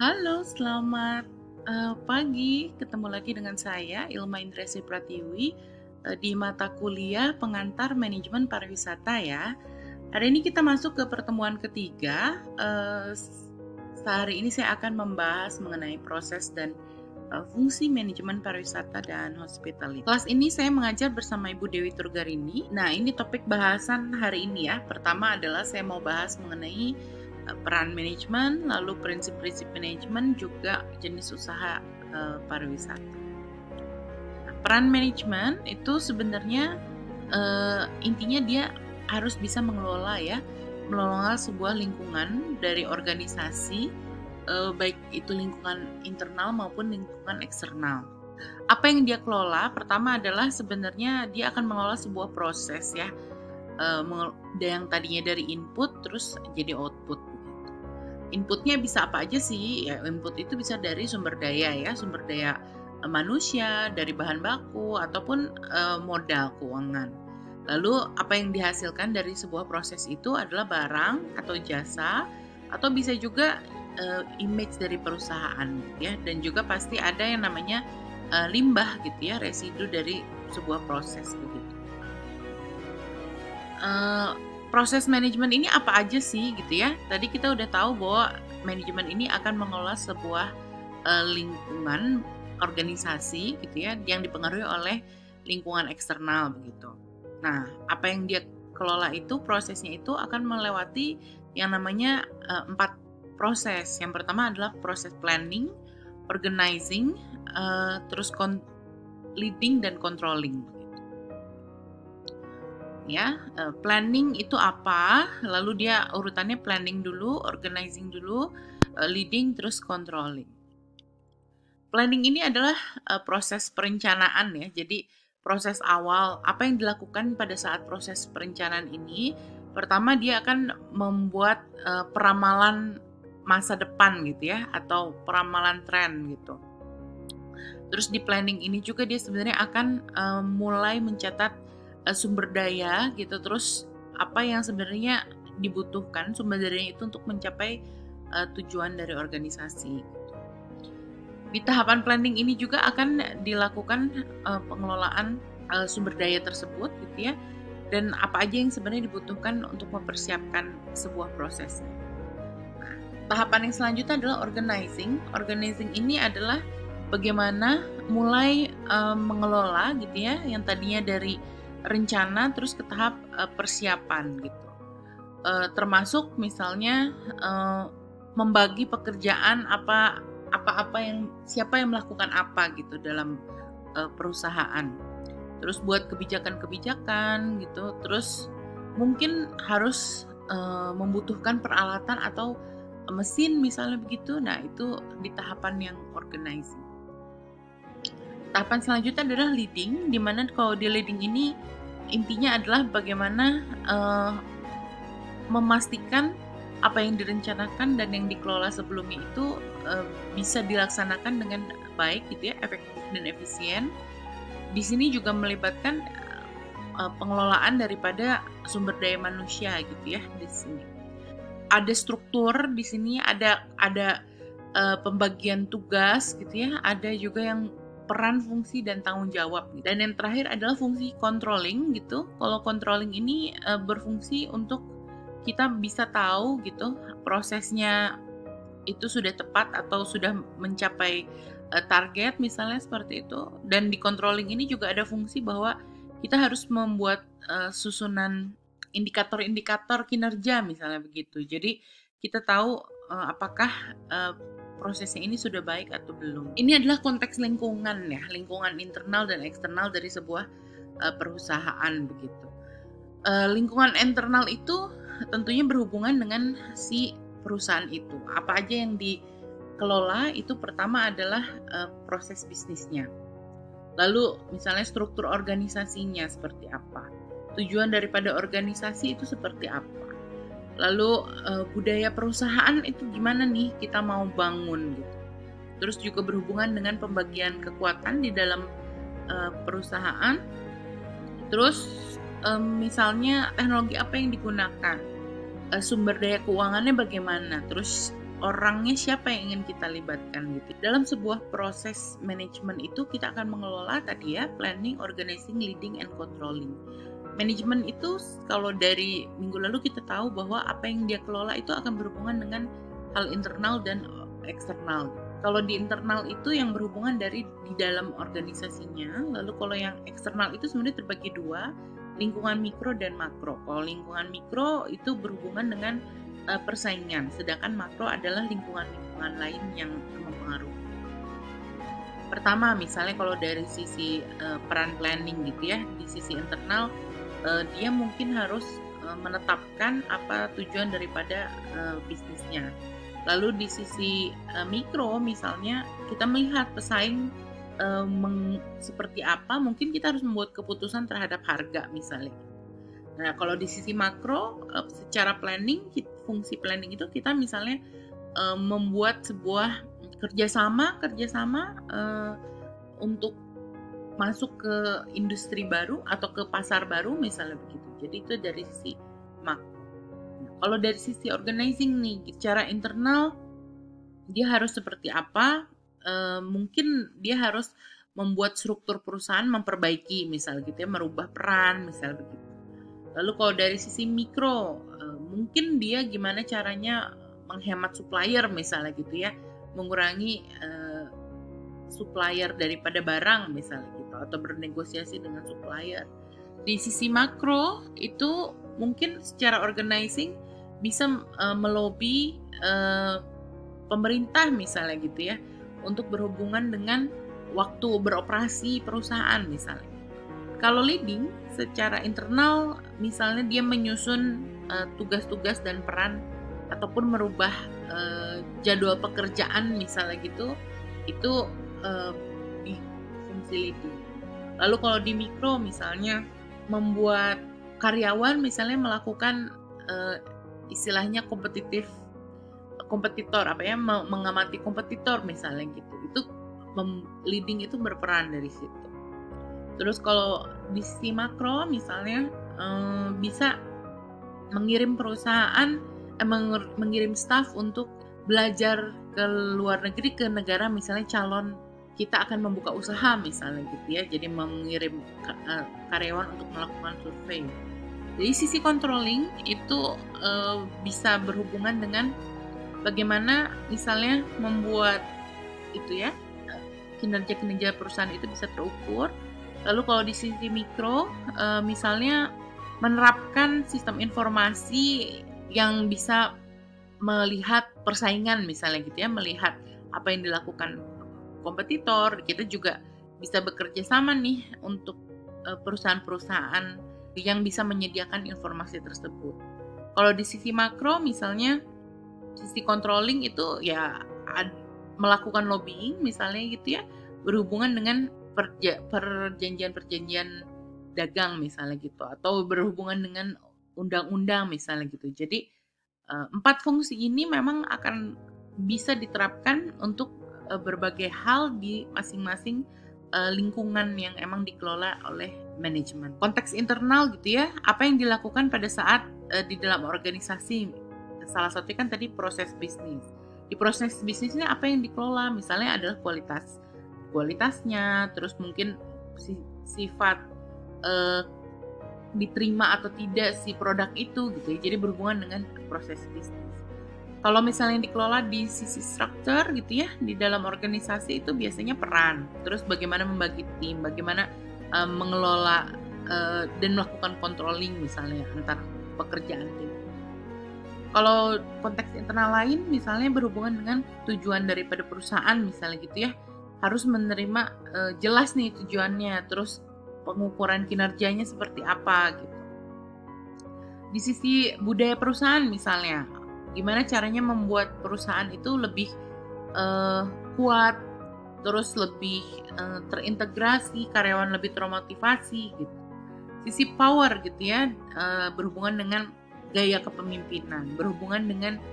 Halo, selamat pagi. Ketemu lagi dengan saya, Ilma Indrasi Pratiwi, di mata kuliah Pengantar Manajemen Pariwisata ya. Hari ini kita masuk ke pertemuan ketiga. Sehari ini saya akan membahas mengenai proses dan fungsi manajemen pariwisata dan hospitality. Kelas ini saya mengajar bersama Ibu Dewi Turgarini. Nah, ini topik bahasan hari ini ya. Pertama adalah saya mau bahas mengenai peran manajemen, lalu prinsip-prinsip manajemen, juga jenis usaha pariwisata. Nah, peran manajemen itu sebenarnya intinya dia harus bisa mengelola sebuah lingkungan dari organisasi, baik itu lingkungan internal maupun lingkungan eksternal. Apa yang dia kelola? Pertama adalah sebenarnya dia akan mengelola sebuah proses ya, yang tadinya dari input terus jadi output. Inputnya bisa apa aja sih? Ya, input itu bisa dari sumber daya ya, sumber daya manusia, dari bahan baku ataupun modal keuangan. Lalu apa yang dihasilkan dari sebuar proses itu adalah barang atau jasa, atau bisa juga image dari perusahaan ya, dan juga pasti ada yang namanya limbah gitu ya, residu dari sebuah proses begitu. Proses manajemen ini apa aja sih gitu ya? Tadi kita udah tahu bahwa manajemen ini akan mengelola sebuah lingkungan organisasi gitu ya, yang dipengaruhi oleh lingkungan eksternal begitu. Nah, apa yang dia kelola itu, prosesnya itu akan melewati yang namanya 4 proses. Yang pertama adalah proses planning, organizing, terus leading dan controlling. Ya, planning itu apa? Lalu dia urutannya planning dulu, organizing dulu, leading, terus controlling. Planning ini adalah proses perencanaan ya. Jadi proses awal, apa yang dilakukan pada saat proses perencanaan ini? Pertama dia akan membuat peramalan masa depan gitu ya, atau peramalan tren gitu. Terus di planning ini juga dia sebenarnya akan mulai mencatat sumber daya gitu, terus apa yang sebenarnya dibutuhkan sumber daya itu untuk mencapai tujuan dari organisasi. Di tahapan planning ini juga akan dilakukan pengelolaan sumber daya tersebut gitu ya, dan apa aja yang sebenarnya dibutuhkan untuk mempersiapkan sebuah proses. Nah, tahapan yang selanjutnya adalah organizing. Organizing ini adalah bagaimana mulai mengelola gitu ya, yang tadinya dari rencana terus ke tahap persiapan gitu, termasuk misalnya membagi pekerjaan siapa yang melakukan apa gitu dalam perusahaan, terus buat kebijakan-kebijakan gitu, terus mungkin harus membutuhkan peralatan atau mesin misalnya begitu. Nah, itu di tahapan yang organizing. Tahapan selanjutnya adalah leading, di mana kalau di leading ini intinya adalah bagaimana memastikan apa yang direncanakan dan yang dikelola sebelumnya itu bisa dilaksanakan dengan baik gitu ya, efektif dan efisien. Di sini juga melibatkan pengelolaan daripada sumber daya manusia gitu ya. Di sini ada struktur, di sini ada pembagian tugas gitu ya, ada juga yang peran, fungsi, dan tanggung jawab. Dan yang terakhir adalah fungsi controlling gitu. Kalau controlling ini berfungsi untuk kita bisa tahu gitu prosesnya itu sudah tepat atau sudah mencapai target misalnya seperti itu. Dan di controlling ini juga ada fungsi bahwa kita harus membuat susunan indikator-indikator kinerja misalnya begitu. Jadi kita tahu apakah prosesnya ini sudah baik atau belum. Ini adalah konteks lingkungan ya, lingkungan internal dan eksternal dari sebuah perusahaan begitu. Lingkungan internal itu tentunya berhubungan dengan si perusahaan itu. Apa aja yang dikelola itu pertama adalah proses bisnisnya. Lalu misalnya struktur organisasinya seperti apa, tujuan daripada organisasi itu seperti apa. Lalu budaya perusahaan itu gimana nih kita mau bangun gitu. Terus juga berhubungan dengan pembagian kekuatan di dalam perusahaan. Terus misalnya teknologi apa yang digunakan, sumber daya keuangannya bagaimana, terus orangnya siapa yang ingin kita libatkan gitu. Dalam sebuah proses manajemen itu kita akan mengelola tadi ya, planning, organizing, leading, and controlling. Manajemen itu kalau dari minggu lalu kita tahu bahwa apa yang dia kelola itu akan berhubungan dengan hal internal dan eksternal. Kalau di internal itu yang berhubungan dari di dalam organisasinya, lalu kalau yang eksternal itu sebenarnya terbagi dua, lingkungan mikro dan makro. Kalau lingkungan mikro itu berhubungan dengan persaingan, sedangkan makro adalah lingkungan-lingkungan lain yang mempengaruhi. Pertama, misalnya kalau dari sisi peran planning gitu ya, di sisi internal dia mungkin harus menetapkan apa tujuan daripada bisnisnya. Lalu di sisi mikro misalnya kita melihat pesaing seperti apa, mungkin kita harus membuat keputusan terhadap harga misalnya. Nah kalau di sisi makro secara planning, fungsi planning itu kita misalnya membuat sebuah kerjasama untuk masuk ke industri baru atau ke pasar baru misalnya begitu. Jadi itu dari sisi makro. Kalau dari sisi organizing nih, secara internal dia harus seperti apa? Mungkin dia harus membuat struktur perusahaan, memperbaiki misalnya gitu ya, merubah peran misalnya begitu. Lalu kalau dari sisi mikro, mungkin dia gimana caranya menghemat supplier misalnya gitu ya, mengurangi supplier daripada barang misalnya gitu, atau bernegosiasi dengan supplier. Di sisi makro itu mungkin secara organizing bisa melobi pemerintah misalnya gitu ya, untuk berhubungan dengan waktu beroperasi perusahaan misalnya. Kalau leading secara internal misalnya dia menyusun tugas-tugas dan peran ataupun merubah jadwal pekerjaan misalnya gitu, itu di fungsi leading. Lalu kalau di mikro misalnya membuat karyawan misalnya melakukan istilahnya kompetitor apa ya, mengamati kompetitor misalnya gitu. Itu leading itu berperan dari situ. Terus kalau di sisi makro misalnya bisa mengirim perusahaan mengirim staff untuk belajar ke luar negeri, ke negara misalnya calon kita akan membuka usaha misalnya gitu ya. Jadi mengirim karyawan untuk melakukan survei. Jadi sisi controlling itu bisa berhubungan dengan bagaimana misalnya membuat itu ya, kinerja perusahaan itu bisa terukur. Lalu kalau di sisi mikro misalnya menerapkan sistem informasi yang bisa melihat persaingan misalnya gitu ya, melihat apa yang dilakukan kompetitor. Kita juga bisa bekerja sama nih untuk perusahaan-perusahaan yang bisa menyediakan informasi tersebut. Kalau di sisi makro misalnya sisi controlling itu ya melakukan lobbying misalnya gitu ya, berhubungan dengan perjanjian dagang misalnya gitu, atau berhubungan dengan undang-undang misalnya gitu. Jadi 4 fungsi ini memang akan bisa diterapkan untuk berbagai hal di masing-masing lingkungan yang emang dikelola oleh manajemen. Konteks internal gitu ya, apa yang dilakukan pada saat di dalam organisasi. Salah satunya kan tadi proses bisnis. Di proses bisnisnya apa yang dikelola? Misalnya adalah kualitasnya, terus mungkin sifat diterima atau tidak si produk itu gitu ya. Jadi berhubungan dengan proses bisnis. Kalau misalnya yang dikelola di sisi struktur gitu ya, di dalam organisasi itu biasanya peran, terus bagaimana membagi tim, bagaimana mengelola dan melakukan controlling misalnya antar pekerjaan tim. Kalau konteks internal lain misalnya berhubungan dengan tujuan daripada perusahaan misalnya gitu ya, harus menerima jelas nih tujuannya, terus pengukuran kinerjanya seperti apa gitu. Di sisi budaya perusahaan misalnya, gimana caranya membuat perusahaan itu lebih kuat, terus lebih terintegrasi, karyawan lebih termotivasi gitu. Sisi power gitu ya, berhubungan dengan gaya kepemimpinan, berhubungan dengan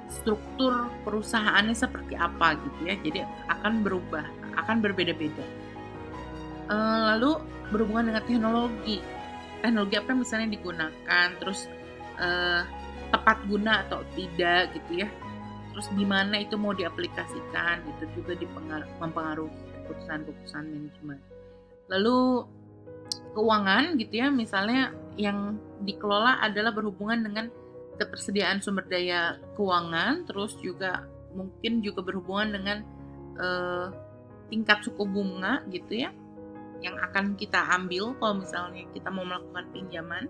struktur perusahaannya seperti apa gitu ya. Jadi akan berubah, akan berbeda-beda. Lalu berhubungan dengan teknologi apa misalnya digunakan, terus tepat guna atau tidak gitu ya. terus di mana itu mau diaplikasikan, itu juga mempengaruhi keputusan-keputusan manajemen. Lalu keuangan gitu ya, misalnya yang dikelola adalah berhubungan dengan ketersediaan sumber daya keuangan, terus juga mungkin juga berhubungan dengan tingkat suku bunga gitu ya, yang akan kita ambil kalau misalnya kita mau melakukan pinjaman.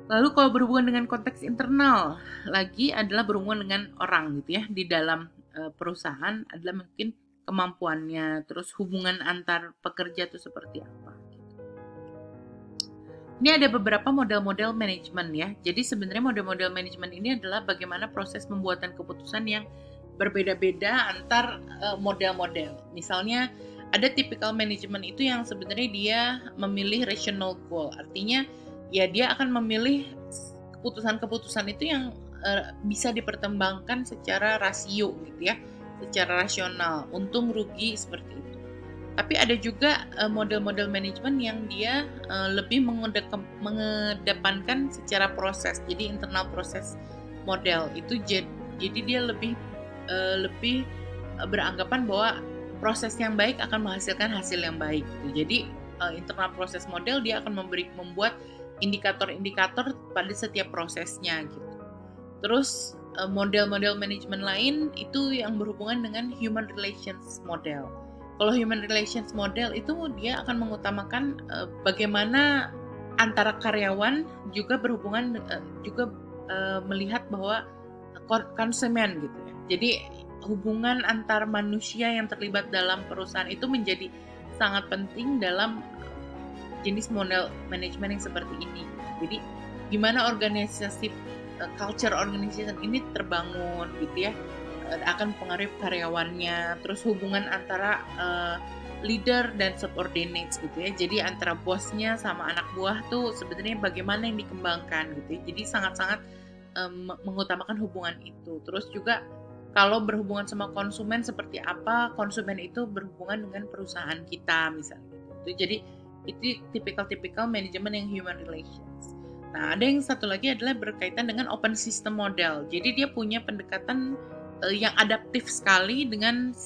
Lalu kalau berhubungan dengan konteks internal lagi adalah berhubungan dengan orang gitu ya, di dalam perusahaan adalah mungkin kemampuannya, terus hubungan antar pekerja itu seperti apa. Ini ada beberapa model-model manajemen ya. Jadi sebenarnya model-model manajemen ini adalah bagaimana proses pembuatan keputusan yang berbeda-beda antar model-model. Misalnya ada typical manajemen itu yang sebenarnya dia memilih rational goal. Artinya ya dia akan memilih keputusan-keputusan itu yang bisa dipertimbangkan secara rasio gitu ya, secara rasional, untung rugi seperti itu. Tapi ada juga model-model manajemen yang dia lebih mengedepankan secara proses. Jadi internal proses model itu jadi dia lebih beranggapan bahwa proses yang baik akan menghasilkan hasil yang baik. Jadi internal proses model dia akan membuat indikator-indikator pada setiap prosesnya gitu. Terus model-model manajemen lain itu yang berhubungan dengan human relations model. Kalau human relations model itu dia akan mengutamakan bagaimana antara karyawan juga berhubungan juga melihat bahwa konsumen gitu ya. Jadi hubungan antar manusia yang terlibat dalam perusahaan itu menjadi sangat penting dalam jenis model manajemen yang seperti ini. Jadi gimana organisasi culture organization ini terbangun gitu ya, akan mempengaruhi karyawannya, terus hubungan antara leader dan subordinates gitu ya. Jadi antara bosnya sama anak buah tuh sebenarnya bagaimana yang dikembangkan gitu ya. Jadi sangat-sangat mengutamakan hubungan itu. Terus juga kalau berhubungan sama konsumen seperti apa, konsumen itu berhubungan dengan perusahaan kita misalnya gitu. Jadi itu tipikal manajemen yang human relations. Nah, ada yang satu lagi adalah berkaitan dengan open system model. Jadi dia punya pendekatan yang adaptif sekali dengan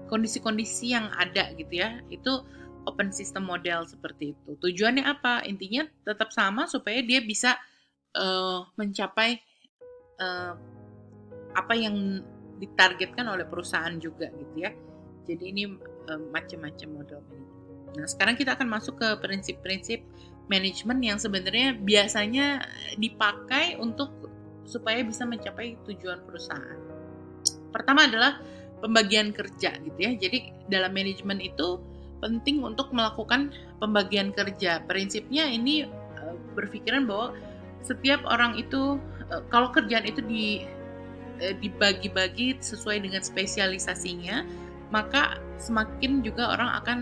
kondisi-kondisi yang ada gitu ya. Itu open system model seperti itu. Tujuannya apa? Intinya tetap sama supaya dia bisa mencapai apa yang ditargetkan oleh perusahaan juga gitu ya. Jadi ini macam-macam model manajemen. Nah, sekarang kita akan masuk ke prinsip-prinsip manajemen yang sebenarnya biasanya dipakai untuk supaya bisa mencapai tujuan perusahaan. Pertama adalah pembagian kerja gitu ya. Jadi dalam manajemen itu penting untuk melakukan pembagian kerja. Prinsipnya ini berpikiran bahwa setiap orang itu kalau kerjaan itu dibagi-bagi sesuai dengan spesialisasinya, maka semakin juga orang akan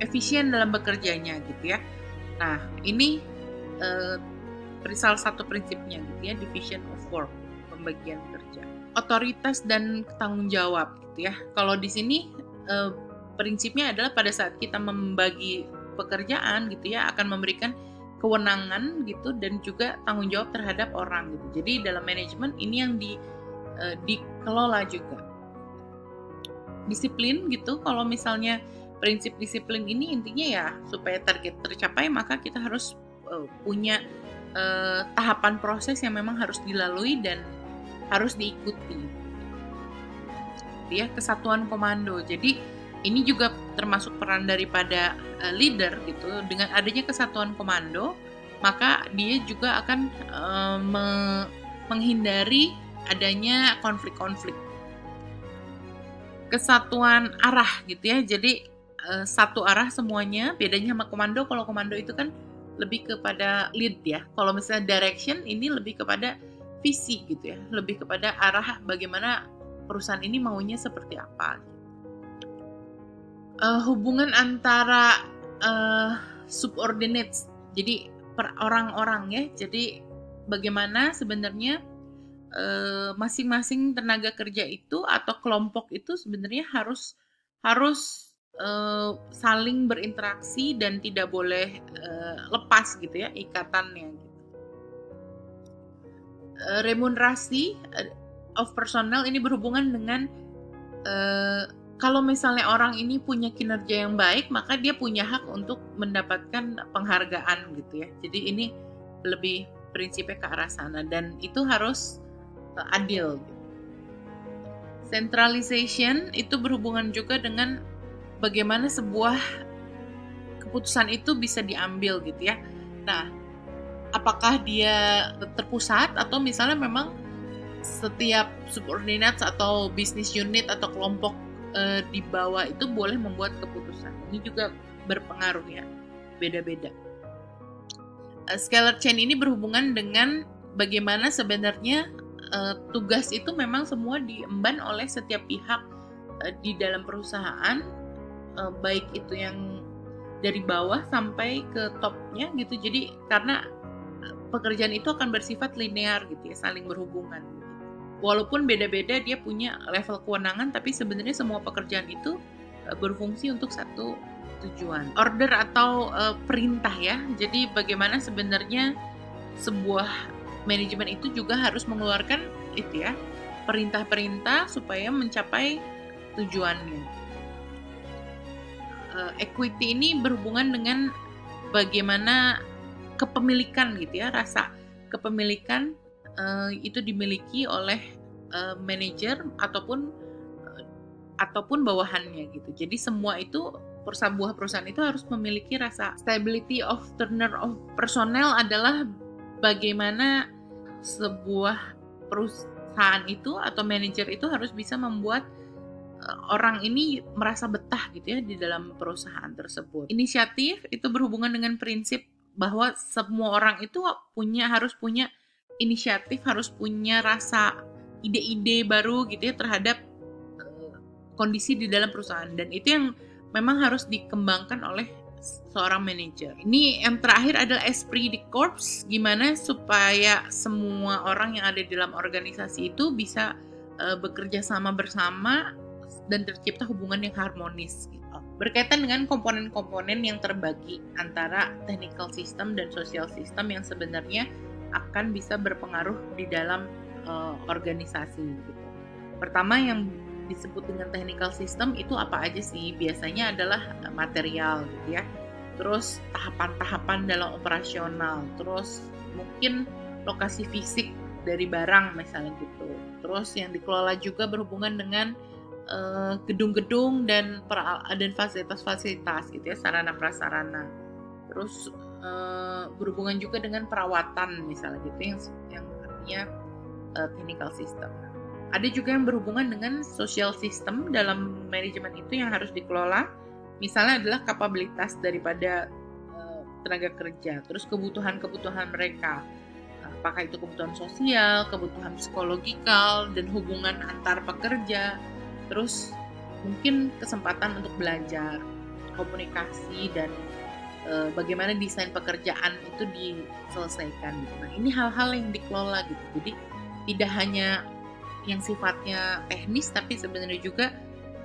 efisien dalam bekerjanya gitu ya. Nah, ini salah satu prinsipnya gitu ya, division of work, pembagian kerja. Otoritas dan tanggung jawab gitu ya. Kalau di sini prinsipnya adalah pada saat kita membagi pekerjaan gitu ya, akan memberikan kewenangan gitu dan juga tanggung jawab terhadap orang gitu. Jadi dalam manajemen ini yang dikelola juga. Disiplin gitu, kalau misalnya prinsip disiplin ini intinya ya supaya target tercapai maka kita harus punya tahapan proses yang memang harus dilalui dan harus diikuti. Ya, kesatuan komando. Jadi ini juga termasuk peran daripada leader gitu. Dengan adanya kesatuan komando, maka dia juga akan menghindari adanya konflik-konflik. Kesatuan arah gitu ya. Jadi satu arah semuanya. Bedanya sama komando, kalau komando itu kan lebih kepada lead ya. Kalau misalnya direction ini lebih kepada visi gitu ya. Lebih kepada arah bagaimana perusahaan ini maunya seperti apa. Hubungan antara subordinates, jadi per orang-orang ya. Jadi bagaimana sebenarnya masing-masing tenaga kerja itu atau kelompok itu sebenarnya harus saling berinteraksi dan tidak boleh lepas gitu ya ikatannya gitu. Remunerasi of personnel ini berhubungan dengan kalau misalnya orang ini punya kinerja yang baik, maka dia punya hak untuk mendapatkan penghargaan gitu ya. Jadi ini lebih prinsipnya ke arah sana, dan itu harus adil. Centralization itu berhubungan juga dengan bagaimana sebuah keputusan itu bisa diambil gitu ya. Nah, apakah dia terpusat atau misalnya memang setiap subordinate atau business unit atau kelompok di bawah itu boleh membuat keputusan. Ini juga berpengaruh ya, beda-beda. Scalar chain ini berhubungan dengan bagaimana sebenarnya tugas itu memang semua diemban oleh setiap pihak di dalam perusahaan, baik itu yang dari bawah sampai ke topnya gitu. Jadi karena pekerjaan itu akan bersifat linear gitu ya, saling berhubungan. Walaupun beda-beda dia punya level kewenangan, tapi sebenarnya semua pekerjaan itu berfungsi untuk satu tujuan. Order atau perintah ya. Jadi bagaimana sebenarnya sebuah manajemen itu juga harus mengeluarkan itu ya, perintah-perintah supaya mencapai tujuannya. Equity ini berhubungan dengan bagaimana kepemilikan gitu ya, rasa kepemilikan itu dimiliki oleh manajer ataupun bawahannya gitu. Jadi semua itu sebuah perusahaan itu harus memiliki rasa stability of turnover of personnel adalah bagaimana sebuah perusahaan itu atau manajer itu harus bisa membuat orang ini merasa betah gitu ya di dalam perusahaan tersebut. Inisiatif itu berhubungan dengan prinsip bahwa semua orang itu harus punya inisiatif, harus punya rasa ide-ide baru gitu ya terhadap kondisi di dalam perusahaan, dan itu yang memang harus dikembangkan oleh seorang manajer. Ini yang terakhir adalah esprit de corps, gimana supaya semua orang yang ada di dalam organisasi itu bisa bekerja sama bersama dan tercipta hubungan yang harmonis gitu. Berkaitan dengan komponen-komponen yang terbagi antara technical system dan social system yang sebenarnya akan bisa berpengaruh di dalam organisasi gitu. Pertama yang disebut dengan technical system itu apa aja sih? Biasanya adalah material gitu ya. Terus tahapan-tahapan dalam operasional, terus mungkin lokasi fisik dari barang misalnya gitu. Terus yang dikelola juga berhubungan dengan gedung-gedung dan fasilitas-fasilitas gitu ya, sarana prasarana. Terus berhubungan juga dengan perawatan misalnya gitu yang artinya technical system. Ada juga yang berhubungan dengan social system dalam manajemen itu yang harus dikelola. Misalnya adalah kapabilitas daripada tenaga kerja, terus kebutuhan-kebutuhan mereka. Apakah itu kebutuhan sosial, kebutuhan psikologikal, dan hubungan antar pekerja. Terus mungkin kesempatan untuk belajar, komunikasi, dan bagaimana desain pekerjaan itu diselesaikan. Nah, ini hal-hal yang dikelola gitu. Jadi tidak hanya yang sifatnya teknis, tapi sebenarnya juga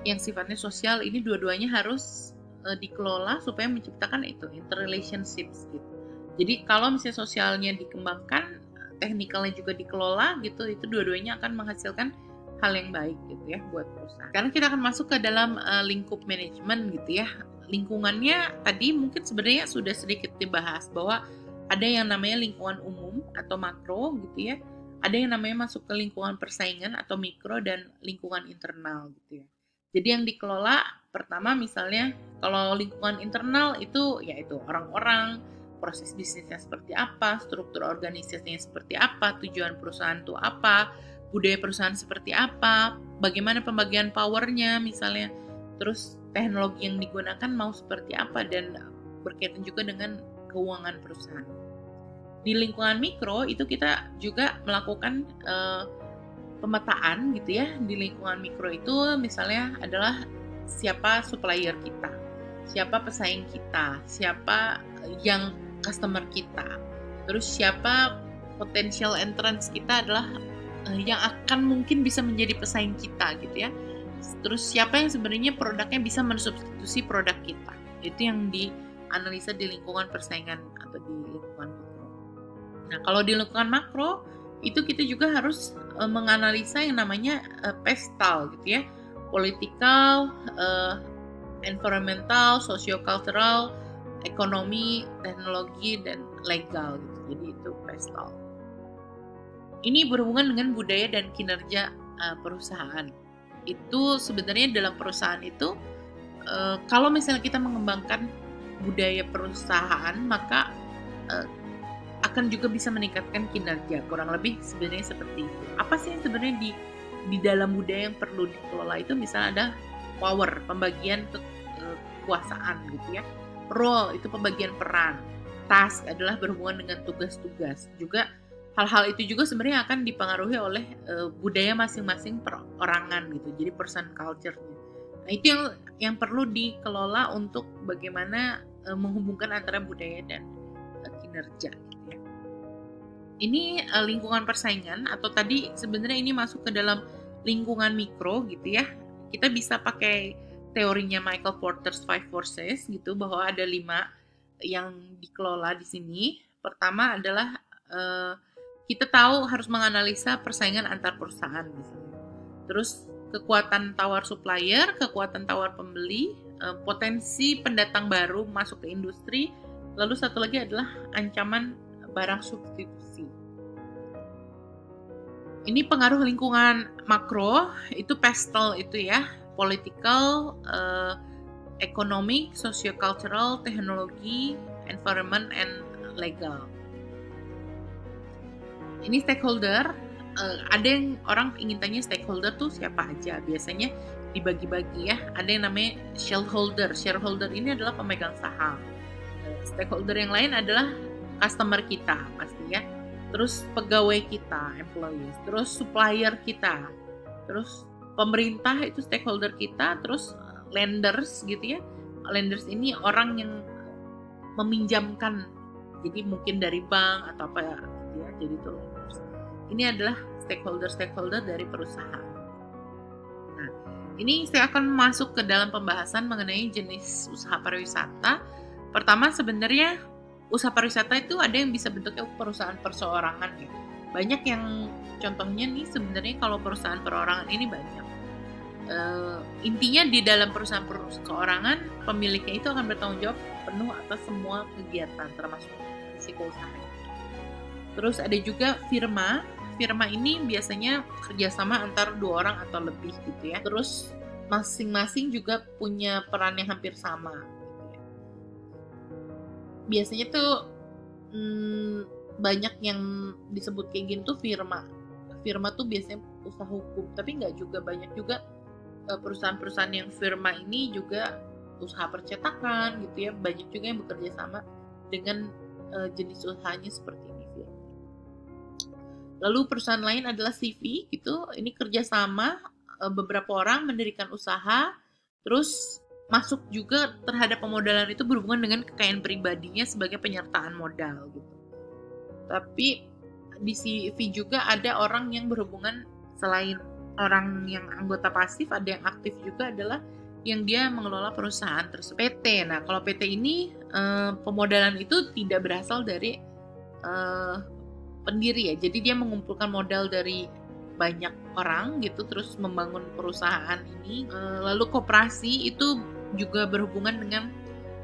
yang sifatnya sosial. Ini dua-duanya harus dikelola supaya menciptakan itu interrelationships gitu. Jadi kalau misalnya sosialnya dikembangkan, teknikalnya juga dikelola gitu, itu dua-duanya akan menghasilkan hal yang baik gitu ya buat perusahaan. Sekarang kita akan masuk ke dalam lingkup manajemen gitu ya. Lingkungannya tadi mungkin sebenarnya sudah sedikit dibahas bahwa ada yang namanya lingkungan umum atau makro gitu ya. Ada yang namanya masuk ke lingkungan persaingan atau mikro, dan lingkungan internal gitu ya. Jadi yang dikelola pertama misalnya kalau lingkungan internal itu yaitu orang-orang, proses bisnisnya seperti apa, struktur organisasinya seperti apa, tujuan perusahaan itu apa, budaya perusahaan seperti apa, bagaimana pembagian powernya misalnya, terus teknologi yang digunakan mau seperti apa, dan berkaitan juga dengan keuangan perusahaan. Di lingkungan mikro itu kita juga melakukan pemetaan gitu ya. Di lingkungan mikro itu misalnya adalah siapa supplier kita, siapa pesaing kita, siapa yang customer kita, terus siapa potential entrance kita adalah yang akan mungkin bisa menjadi pesaing kita gitu ya. Terus siapa yang sebenarnya produknya bisa mensubstitusi produk kita. Itu yang dianalisa di lingkungan persaingan atau di lingkungan mikro. Nah, kalau di lingkungan makro itu kita juga harus menganalisa yang namanya PESTAL gitu ya, political, environmental, socio-cultural, ekonomi, teknologi, dan legal gitu. Jadi itu PESTAL. Ini berhubungan dengan budaya dan kinerja perusahaan. Itu sebenarnya dalam perusahaan itu, kalau misalnya kita mengembangkan budaya perusahaan, maka akan juga bisa meningkatkan kinerja. Kurang lebih sebenarnya seperti itu. Apa sih yang sebenarnya di dalam budaya yang perlu dikelola itu? Misalnya ada power, pembagian kekuasaan gitu ya. Role itu pembagian peran. Task adalah berhubungan dengan tugas-tugas. Juga hal-hal itu juga sebenarnya akan dipengaruhi oleh budaya masing-masing perorangan gitu. Jadi person culture-nya. Nah, itu yang perlu dikelola untuk bagaimana menghubungkan antara budaya dan kinerja gitu ya. Ini lingkungan persaingan, atau tadi sebenarnya ini masuk ke dalam lingkungan mikro gitu ya. Kita bisa pakai teorinya Michael Porter's 5 Forces gitu, bahwa ada 5 yang dikelola di sini. Pertama adalah kita tahu harus menganalisa persaingan antar perusahaan misalnya. Terus kekuatan tawar supplier, kekuatan tawar pembeli, potensi pendatang baru masuk ke industri. Lalu satu lagi adalah ancaman barang substitusi. Ini pengaruh lingkungan makro, itu PESTAL itu ya, political, economic, socio-cultural, teknologi, environment, and legal. Ini stakeholder, ada yang orang ingin tanya stakeholder tuh siapa aja, biasanya dibagi-bagi ya. Ada yang namanya shareholder. Shareholder ini adalah pemegang saham. Stakeholder yang lain adalah customer kita pasti ya. Terus pegawai kita, employees. Terus supplier kita. Terus pemerintah itu stakeholder kita. Terus lenders gitu ya. Lenders ini orang yang meminjamkan. Jadi mungkin dari bank atau apa ya. Jadi itu lenders. Ini adalah stakeholder dari perusahaan. Nah, ini saya akan masuk ke dalam pembahasan mengenai jenis usaha pariwisata. Pertama sebenarnya usaha pariwisata itu ada yang bisa bentuknya perusahaan perseorangan ya. Banyak yang contohnya nih sebenarnya kalau perusahaan perorangan ini banyak. Intinya di dalam perusahaan perseorangan pemiliknya itu akan bertanggung jawab penuh atas semua kegiatan termasuk risiko usahanya. Terus ada juga firma. Firma ini biasanya kerjasama antar 2 orang atau lebih gitu ya. Terus masing-masing juga punya peran yang hampir sama. Biasanya tuh banyak yang disebut kayak gini tuh firma. Firma tuh biasanya usaha hukum, tapi nggak juga, banyak juga perusahaan-perusahaan yang firma ini juga usaha percetakan gitu ya. Banyak juga yang bekerja sama dengan jenis usahanya seperti ini. Lalu perusahaan lain adalah CV gitu. Ini kerjasama beberapa orang mendirikan usaha, terus masuk juga terhadap pemodalan itu berhubungan dengan kekayaan pribadinya sebagai penyertaan modal gitu. Tapi di CV juga ada orang yang berhubungan, selain orang yang anggota pasif, ada yang aktif juga adalah yang dia mengelola perusahaan tersebut. PT. Nah, kalau PT ini pemodalan itu tidak berasal dari pendiri ya. Jadi dia mengumpulkan modal dari banyak orang gitu, terus membangun perusahaan ini. Lalu koperasi itu juga berhubungan dengan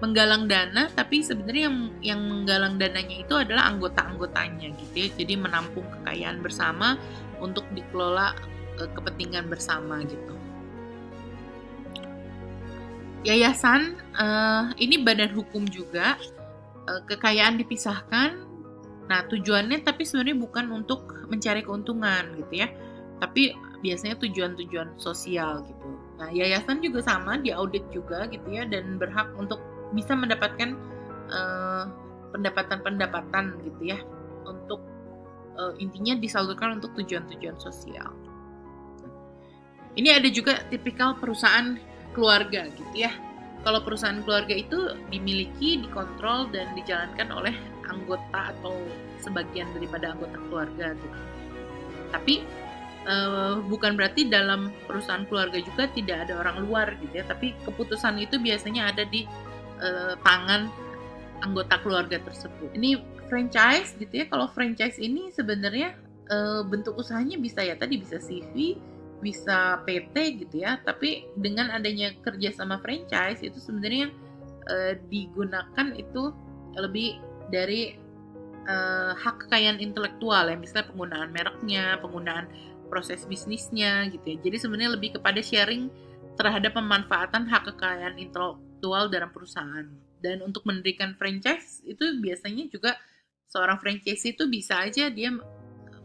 menggalang dana, tapi sebenarnya yang menggalang dananya itu adalah anggota-anggotanya gitu ya. Jadi menampung kekayaan bersama untuk dikelola kepentingan bersama gitu. Yayasan ini badan hukum juga, kekayaan dipisahkan. Nah, tujuannya tapi sebenarnya bukan untuk mencari keuntungan gitu ya, tapi biasanya tujuan-tujuan sosial gitu. Nah, yayasan juga sama, diaudit juga gitu ya, dan berhak untuk bisa mendapatkan pendapatan-pendapatan gitu ya, untuk intinya disalurkan untuk tujuan-tujuan sosial. Ini ada juga tipikal perusahaan keluarga gitu ya. Kalau perusahaan keluarga itu dimiliki, dikontrol, dan dijalankan oleh anggota atau sebagian daripada anggota keluarga gitu. Tapi bukan berarti dalam perusahaan keluarga juga tidak ada orang luar gitu ya. Tapi keputusan itu biasanya ada di tangan anggota keluarga tersebut. Ini franchise gitu ya. Kalau franchise ini sebenarnya bentuk usahanya bisa ya tadi, bisa CV, bisa PT gitu ya, tapi dengan adanya kerja sama franchise itu sebenarnya digunakan itu lebih dari hak kekayaan intelektual ya, misalnya penggunaan mereknya, penggunaan proses bisnisnya gitu ya. Jadi sebenarnya lebih kepada sharing terhadap pemanfaatan hak kekayaan intelektual dalam perusahaan. Dan untuk mendirikan franchise itu biasanya juga seorang franchise itu bisa aja dia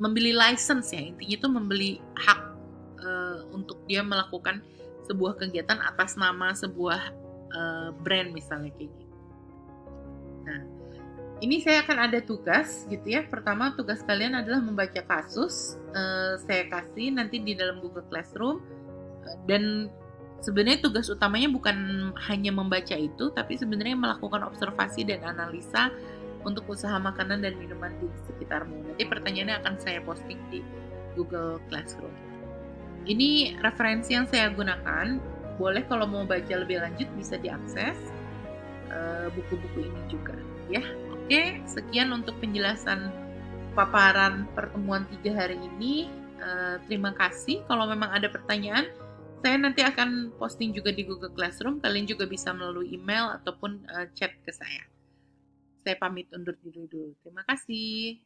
membeli license ya, intinya itu membeli hak untuk dia melakukan sebuah kegiatan atas nama sebuah brand misalnya kayak gitu. Nah, ini saya akan ada tugas gitu ya. Pertama tugas kalian adalah membaca kasus. Saya kasih nanti di dalam Google Classroom. Dan sebenarnya tugas utamanya bukan hanya membaca itu, tapi sebenarnya melakukan observasi dan analisa untuk usaha makanan dan minuman di sekitarmu. Nanti pertanyaannya akan saya posting di Google Classroom. Ini referensi yang saya gunakan. Boleh kalau mau baca lebih lanjut bisa diakses buku-buku ini juga ya. Oke, sekian untuk penjelasan paparan pertemuan 3 hari ini. Terima kasih. Kalau memang ada pertanyaan, saya nanti akan posting juga di Google Classroom. Kalian juga bisa melalui email ataupun chat ke saya. Saya pamit undur diri dulu. Terima kasih.